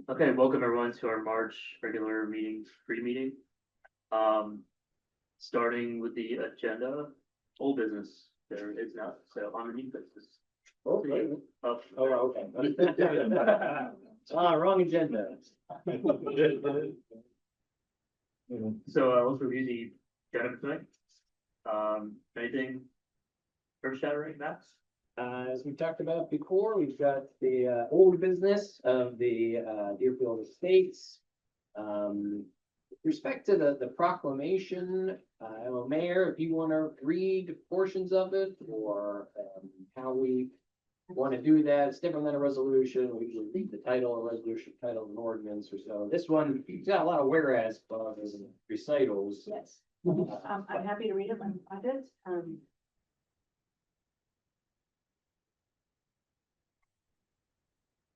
Okay, welcome everyone to our March regular meeting, pre-meeting. Starting with the agenda, old business, there is not, so on the new business. Okay. Up. Oh, okay. Wrong agenda. So let's review the agenda tonight. Anything earth shattering, Max? As we talked about before, we've got the old business of the Deerfield Estates. With respect to the proclamation, Mayor, if you want to read portions of it or how we want to do that, it's different than a resolution. We usually read the title, a resolution title, of an ordinance or so. This one, it's got a lot of whereas clauses and recitals. Yes, I'm happy to read it when I did.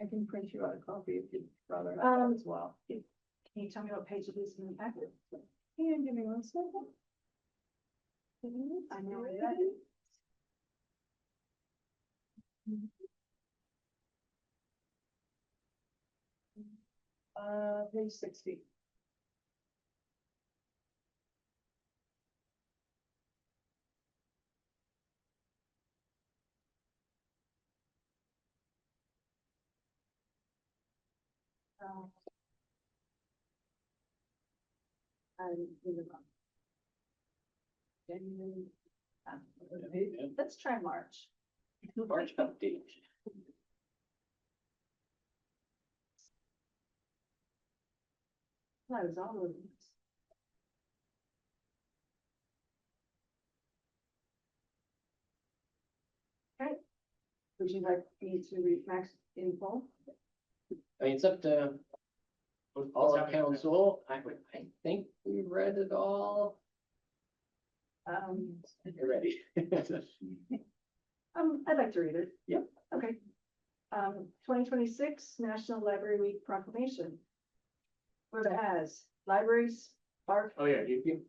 I can print you out a copy if you'd rather as well. Can you tell me what page it is in the packet? Can you give me one second? I know where that is. Page 60. Let's try March. March update. That was all of this. Okay. Would you like me to read Max in full? I mean, it's up to all our council. I think we've read it all. You're ready. I'd like to read it. Yeah. Okay. 2026 National Library Week proclamation. Whereas libraries are. Oh, yeah, you could,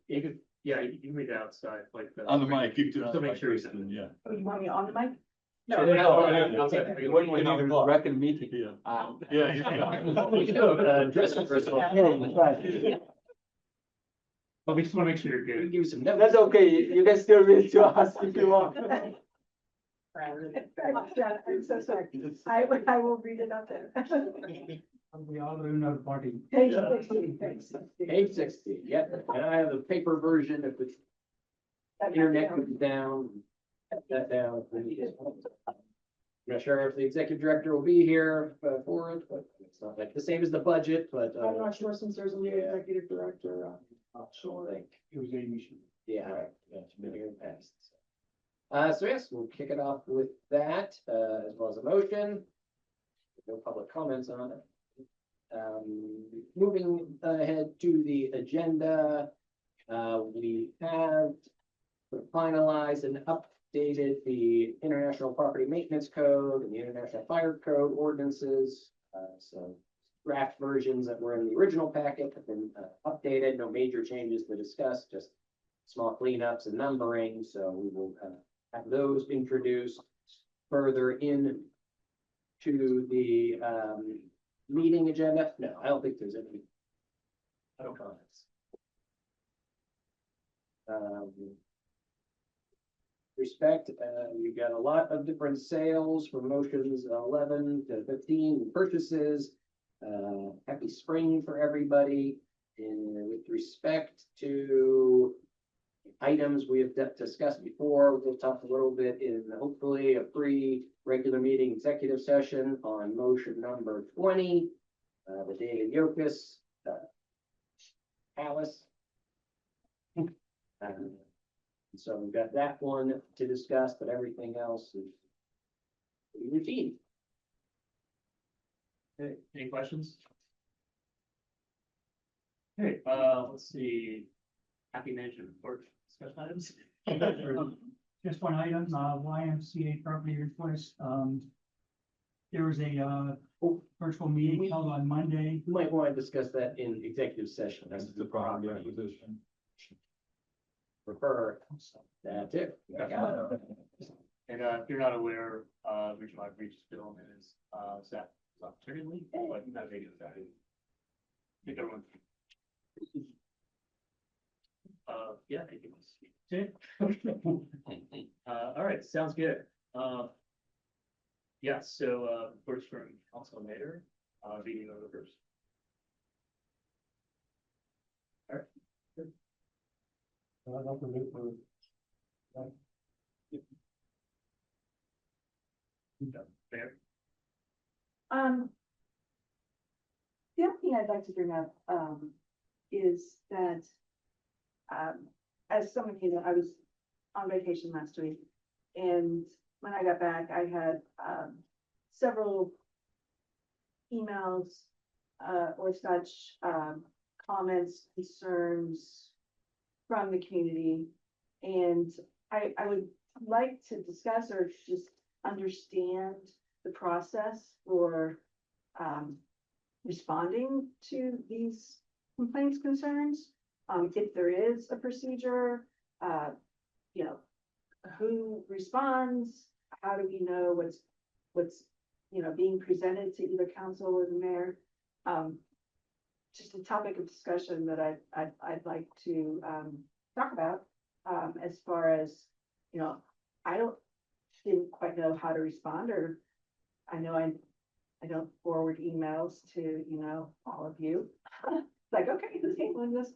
yeah, you can read it outside, like. On the mic, you Just to make sure you said it. yeah. Oh, you want me on the mic? No, I'll take it. When we have a record meeting. Yeah. But we just want to make sure you're good. Give you some notes. That's okay. You can still read to us if you want. I'm so sorry. I will read it out there. We all in our party. Page 60, page 60. Page 60, yeah, and I have the paper version if the internet goes down. That down. I'm not sure if the executive director will be here for it, but it's not like the same as the budget, but. I'm not sure since there's a new executive director. Not sure. It was Amy. Yeah, right, yeah, it's been here in the past. So yes, we'll kick it off with that, as well as a motion. No public comments on it. Moving ahead to the agenda, we have finalized and updated the International Property Maintenance Code and the International Fire Code ordinances. So draft versions that were in the original packet have been updated. No major changes to discuss, just small cleanups and numbering. So we will have those introduced further in to the meeting agenda. No, I don't think there's any comments. Respect, we've got a lot of different sales from motions 11 to 15 purchases. Happy spring for everybody. And with respect to items we have discussed before, we'll talk a little bit in hopefully a regular meeting executive session on motion number 20, the David Yokus Palace. So we've got that one to discuss, but everything else is routine. Okay, any questions? Okay, let's see. Happy management report, discussion items. Just one item, YMCA property request. There was a virtual meeting held on Monday. You might want to discuss that in executive session. That's the property acquisition. Prefer that too. And if you're not aware, Regional Outreach Development is set Certainly, but not big as that. I think everyone. Yeah, I think it was. All right, sounds good. Yeah, so, first from council mayor, meeting of the first. Mayor? The other thing I'd like to bring up, is that, as some of you know, I was on vacation last week. And when I got back, I had, several emails, or such, comments, concerns from the community. And I would like to discuss or just understand the process for, responding to these complaints, concerns. If there is a procedure, you know, who responds, how do we know what's, you know, being presented to either council or the mayor? Just a topic of discussion that I'd like to, talk about, as far as, you know, didn't quite know how to respond, or I know I don't forward emails to, you know, all of you. Like, okay, who's handling this?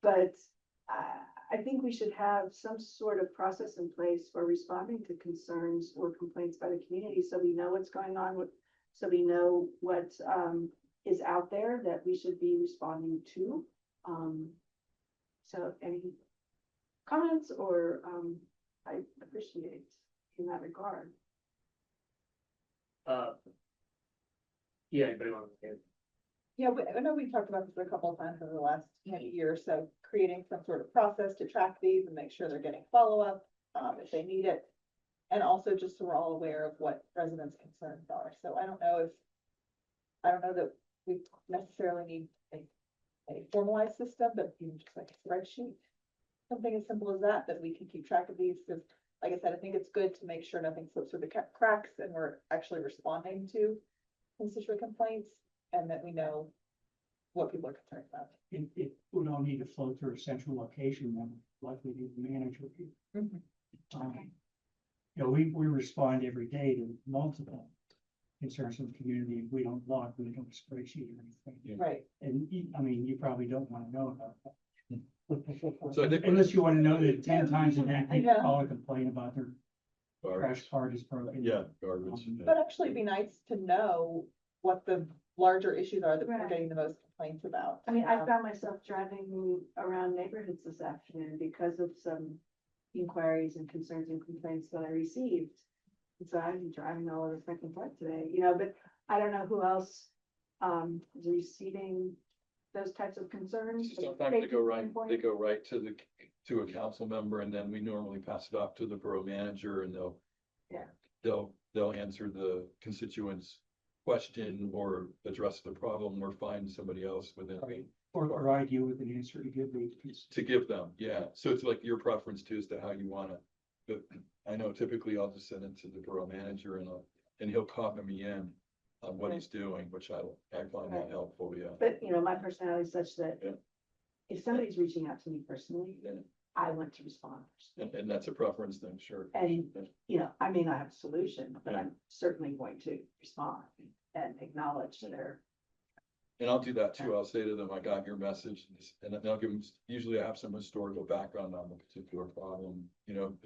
But I think we should have some sort of process in place for responding to concerns or complaints by the community, so we know what's going on so we know what, is out there that we should be responding to. So any comments or, I appreciate in that regard. Yeah, anybody want to say? Yeah, I know we talked about this a couple of times over the last year or so, creating some sort of process to track these and make sure they're getting follow-up, if they need it. And also just so we're all aware of what residents' concerns are. So I don't know that we necessarily need a formalized system, but even just like a spreadsheet. Something as simple as that we can keep track of these, because like I said, I think it's good to make sure nothing slips through the cracks and we're actually responding to constituent complaints, and that we know what people are concerned about. It would all need to flow through a central location, then likely be the manager. You know, we respond every day to multiple concerns from the community. If we don't log, we don't spreadsheet or anything. Right. And I mean, you probably don't want to know about that. So I think. Unless you want to know that 10 times a day people Yeah. call and complain about their trash cart is broken. Yeah, garbage. But actually it'd be nice to know what the larger issues are that we're Right. getting the most complaints about. I mean, I found myself driving around neighborhoods this afternoon because of some inquiries and concerns and complaints that I received. And so I'm driving all over Franklin Park today, you know, but I don't know who else, is receiving those types of concerns. Sometimes they go right to a council member, and then we normally pass it off to the borough manager, and Yeah. they'll answer the constituents' question or address the problem or find somebody else within Right. Or provide you with an answer to give these. to give them. Yeah, so it's like your preference too as to how you want it. But I know typically I'll just send it to the borough manager and he'll copy me in on what he's doing, which I find that helpful. Yeah. But, you know, my personality is such that Yeah. if somebody's reaching out to me personally, Yeah. I want to respond. And that's a preference thing, sure. And, you know, I may not have a solution, but I'm certainly going to respond and acknowledge their. And I'll do that too. I'll say to them, I got your message, and then I'll give them, usually I have some historical background on the particular problem, you know,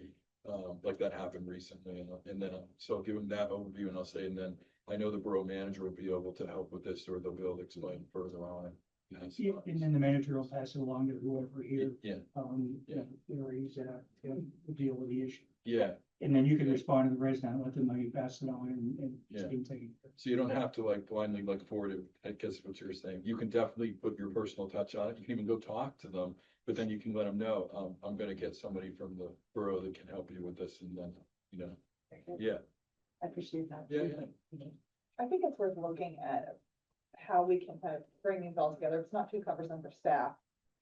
like that happened recently, and then, so I'll give them that overview, and I'll say, and then I know the borough manager will be able to help with this, or they'll be able to explain further on it. Yeah, and then the manager will pass it along to whoever here, Yeah, areas that deal with the issue. yeah, And then you can respond to the resident, let them know you passed it on and it's Yeah. being taken care of. so you don't have to like blindly like forward it, I guess what you're saying. You can definitely put your personal touch on it. You can even go talk to them, but then you can let them know, I'm gonna get somebody from the borough that can help you with this, and then, you know, yeah, I appreciate that. yeah. I think it's worth looking at how we can kind of bring these all together. It's not too cumbersome for staff.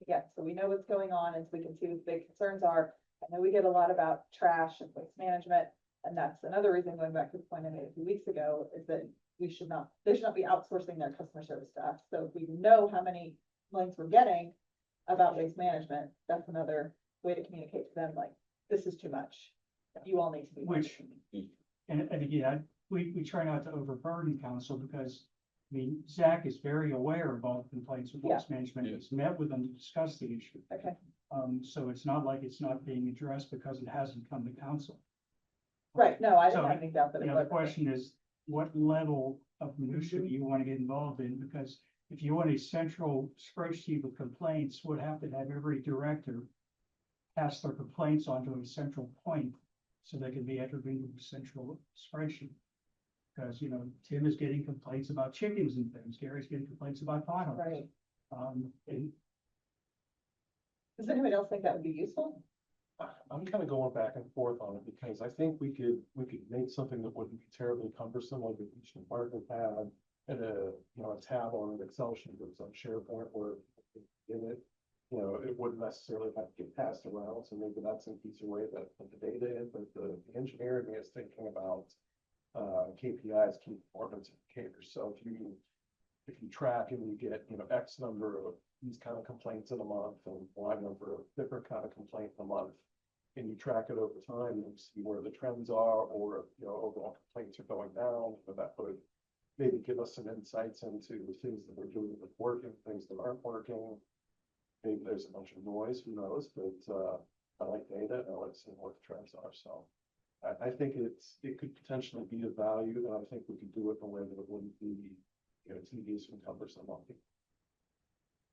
Again, so we know what's going on, and so we can see what the big concerns are. I know we get a lot about trash and waste management, and that's another reason, going back to the point I made a few weeks ago, is that they should not be outsourcing their customer service to us. So if we know how many complaints we're getting about waste management, that's another way to communicate to them, like, this is too much. You all need to be. Which, and again, we try not to overburden council because, I mean, Zach is very aware of all the complaints with waste management. Yeah. He's met with them to discuss the issue. Okay, So it's not like it's not being addressed because it hasn't come to council. right, no, I So, didn't have any doubt that You it know, the was. question is, what level of minutia do you want to get involved in? Because if you want a central spreadsheet of complaints, would have to have every director pass their complaints onto a central point so they can be entered into a central spreadsheet. Because, you know, Tim is getting complaints about chickens and things, Gary's getting complaints about potholes. Right. And Does anybody else think that would be useful? I'm kind of going back and forth on it because I think we could make something that wouldn't be terribly cumbersome, like each department had. And a tab on an Excel sheet that was on SharePoint or in it, it wouldn't necessarily have to get passed around. So maybe that's an easier way to put the data in, but the engineer in me is thinking about KPIs, key performance indicators. So if you track and you get, X number of these kind of complaints in a month and Y number of different kind of complaint in a month, and you track it over time, and you see where the trends are, or, overall complaints are going down, but that would maybe give us some insights into the things that we're doing that's working, things that aren't working. Maybe there's a bunch of noise, who knows, but I like data and I like seeing what the trends are, so. I think it could potentially be of value, and I think we could do it in a way that it wouldn't be, tedious and cumbersome on people.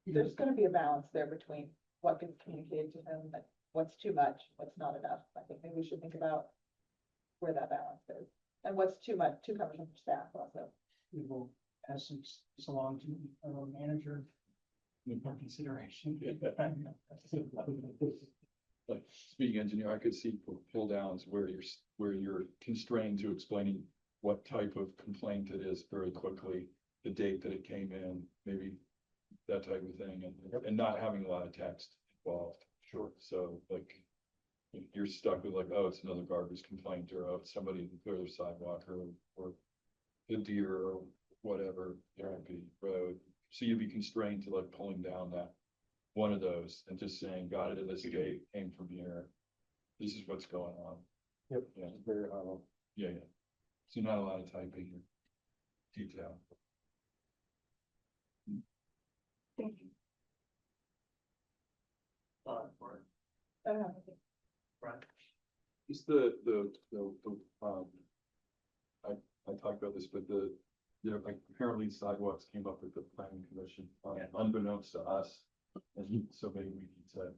There's gonna be a balance there between what gets communicated to them, and what's too much, what's not enough. I think maybe we should think about where that balance is, and what's too much, too cumbersome for staff also. we will pass this along to our manager for consideration. Like, speaking engineer, I could see pull downs where you're constrained to explaining what type of complaint it is very quickly, the date that it came in, maybe that type of thing, and not having a lot of text involved. Sure. So like, you're stuck with like, oh, it's another garbage complaint, or oh, it's somebody who cleared their sidewalk, or the deer, or whatever, there might be road. So you'd be constrained to like pulling down that one of those and just saying, got it at this gate, came from here. This is what's going on. Yep. Yeah, Very high level. yeah. So not a lot of typing or detail. Thank you. For Uh, It's I talked about this, but like apparently sidewalks came up with the planning commission, unbeknownst to us. And so maybe we need to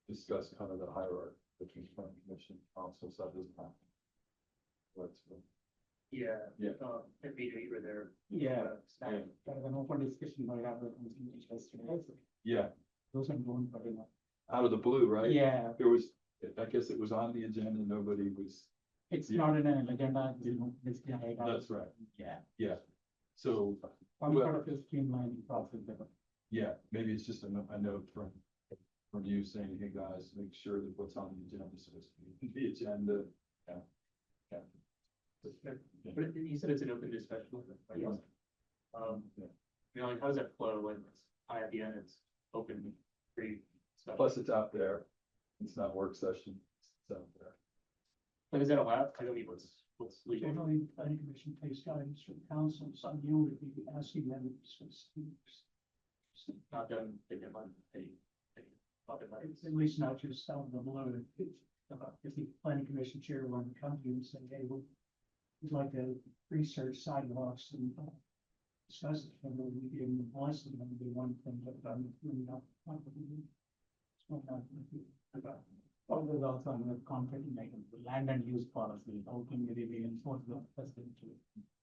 discuss kind of the hierarchy between planning commission, council, so this time. What's, Yeah. Yeah. If you were there. Yeah. Yeah. There was an open discussion I had with yesterday. yeah, Those are going very much. out of the blue, right? Yeah, There was, I guess it was on the agenda, nobody was, it's Yeah. not in an agenda, this guy. that's right, Yeah. so. I'm Well- part of the streamlining process there. Yeah, maybe it's just a note from you saying, hey, guys, make sure that what's on the agenda is supposed to be the agenda. Yeah. But you said it's an open discussion. Right? Yeah. Like, how does that flow when it's high at the end, it's open, free stuff? Plus it's out there, it's not work session, it's out there. Like, is that allowed? I don't mean what's legal. Generally, planning commission takes guidance from council, so you would be asking them to discuss things. Not done, they can mind, It's at least not just out of the blue. If the planning commission chair wanted to come to you and say, hey, we'd like to research sidewalks and discuss it, and then we give them a lesson, and be one thing, but really not. It's not about. There's also another conflict in like the land and use policy, how can we really enforce the president to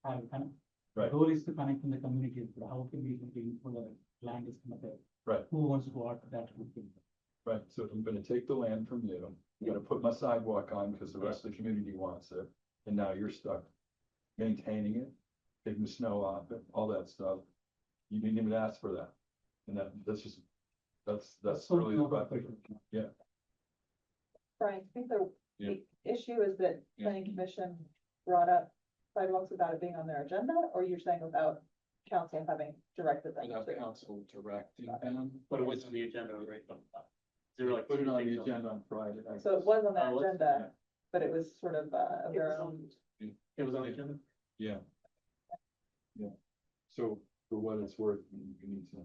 have kind of. Right. The goal is to connect in the communities, but how can we be for the land is connected? Right. Who wants to go out to that? Right, so I'm gonna take the land from you, I'm gonna put my sidewalk on because the rest of the community wants it, and now you're stuck maintaining it, taking the snow off it, all that stuff. You didn't even ask for that, and that's just, that's really the problem. Yeah, Brian, I think Yeah. the issue is that Yeah. planning commission brought up sidewalks without it being on their agenda, or you're saying without council having directed them Without to? council directing them. But it was on the agenda, right? There were like Put it two on the things agenda on Friday. So it was on the Oh, what's- agenda, but it was sort of, of It their was own. It was on the agenda? Yeah. Yeah, so for what it's worth, you need to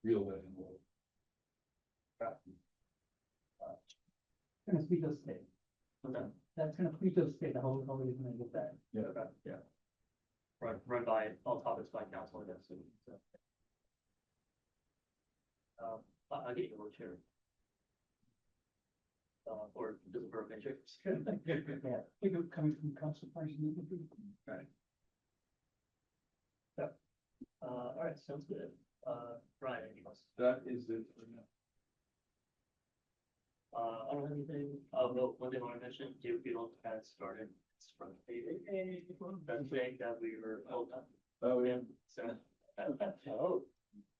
reel that in. a little. Gonna speak those state, What's that? that's gonna speak those state, the whole reason I did that. Yeah. Okay, yeah. Run by all topics by council, I guess, so. I'll get you a chair. Or does it work, chair? Yeah, people coming from council person. Right. Yeah. All right, sounds good. Brian, anything else? That is it for now. I don't have anything, no, one thing I want to mention, Deerfield has started its front paving. That's big that we were held up. Oh, yeah. So. Oh.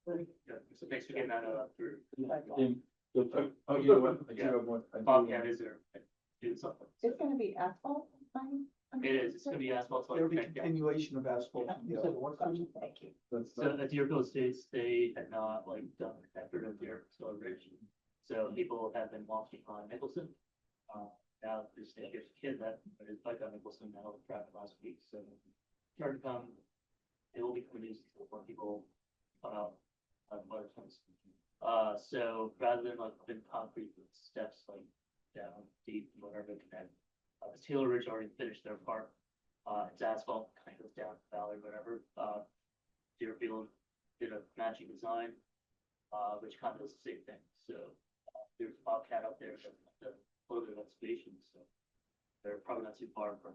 Yeah, so thanks for getting that, through. Oh, you know what? I do Yeah. have one. I do Bobcat have- is there, do something. It's gonna be asphalt? It is, it's gonna be asphalt. So There'll be like, yeah. continuation of asphalt. Yeah. Yeah. Thank you. That's, So at Deerfield Estates, they had not like done the effort of their celebration. So people have been walking on Nicholson. Now there's a kid that rode his bike on Nicholson now with traffic last week, so. Started to come, it will be coming easy for people come out on water tons. So rather than like putting concrete with steps like down deep, whatever, connect. Taylor Ridge already finished their part. It's asphalt, kind of goes down the valley, whatever. Deerfield did a matching design, which kind of does the same thing. So there's a Bobcat up there, that does a little bit of excavation, so they're probably not too far from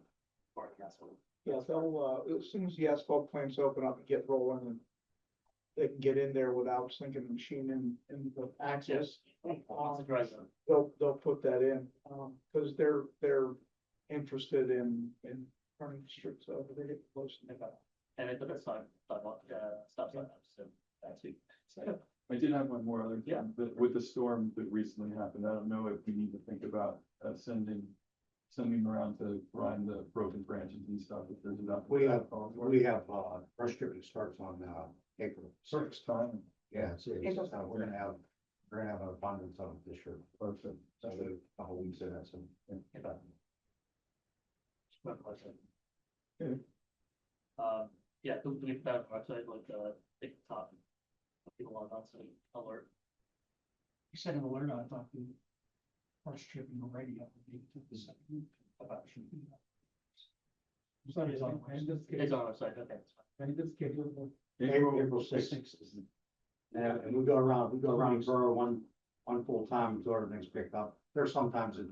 asphalt. Yeah, they'll, as soon as the asphalt plants open up and get rolling and they can get in there without sinking the machine in the access. Lots of dry zone. They'll put that in, cause they're interested in turning the streets over, they get close to that. And they put that stop sign up, so that's it. So, I did have one more other Yeah. thing, that with the storm that recently happened, I don't know if we need to think about, sending around to grind the broken branches and stuff, if there's enough. We have brush stripping starts on, April First 6th. time. Yeah, we're gonna have an abundance of it this year, Perfect. so a couple weeks in it, so. one question. Okay. Yeah, do we put that on our website, like, take the top. People log on, so alert. You said an alert, I thought the first trip in the radio would be to the second. So it's on, It's on our website, okay, that's fine. and it's scheduled. April 6th. And we go around Borough one full time until everything's picked up. There's sometimes that,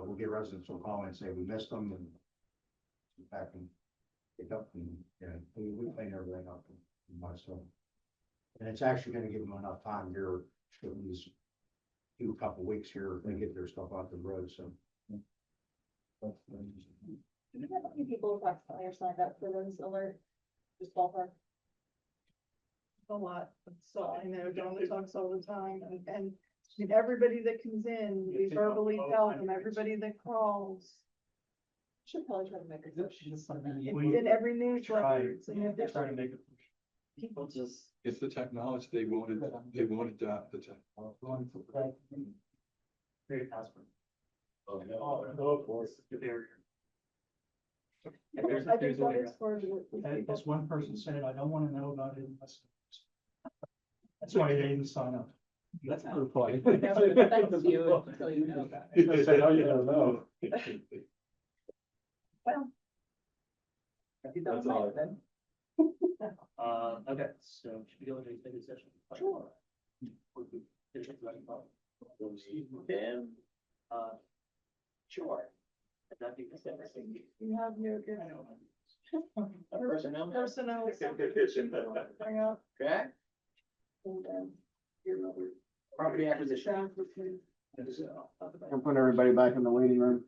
we'll get residents will call and say we missed them and back and pick up and, we clean everything up and myself. And it's actually gonna give them enough time here, to at least do a couple weeks here, they get their stuff off the road, so. That's very Do you know how many people approximately are signed up for those alert? Just ballpark? A lot, so I know Donna talks all the time, and everybody that comes in, we verbally tell them, everybody that calls. Should probably try to make it. It's in every newsletter, it's in every. Try to make it. People just. It's the technology, they won't adapt the tech. Very password. Oh, no, of course. The barrier. I think that is for As one person said, I don't wanna know about it unless. That's why they didn't sign up. That's not funny. Thanks you until you know about it. They say, oh, you don't know. Well. You don't That's all. know then. Okay, so should we go into executive session? Sure. Sure. That'd be You have your. Personnel. Personnel. Bring up. Okay, and, your other- property acquisition. Staff with you. I'm putting everybody back in the waiting room.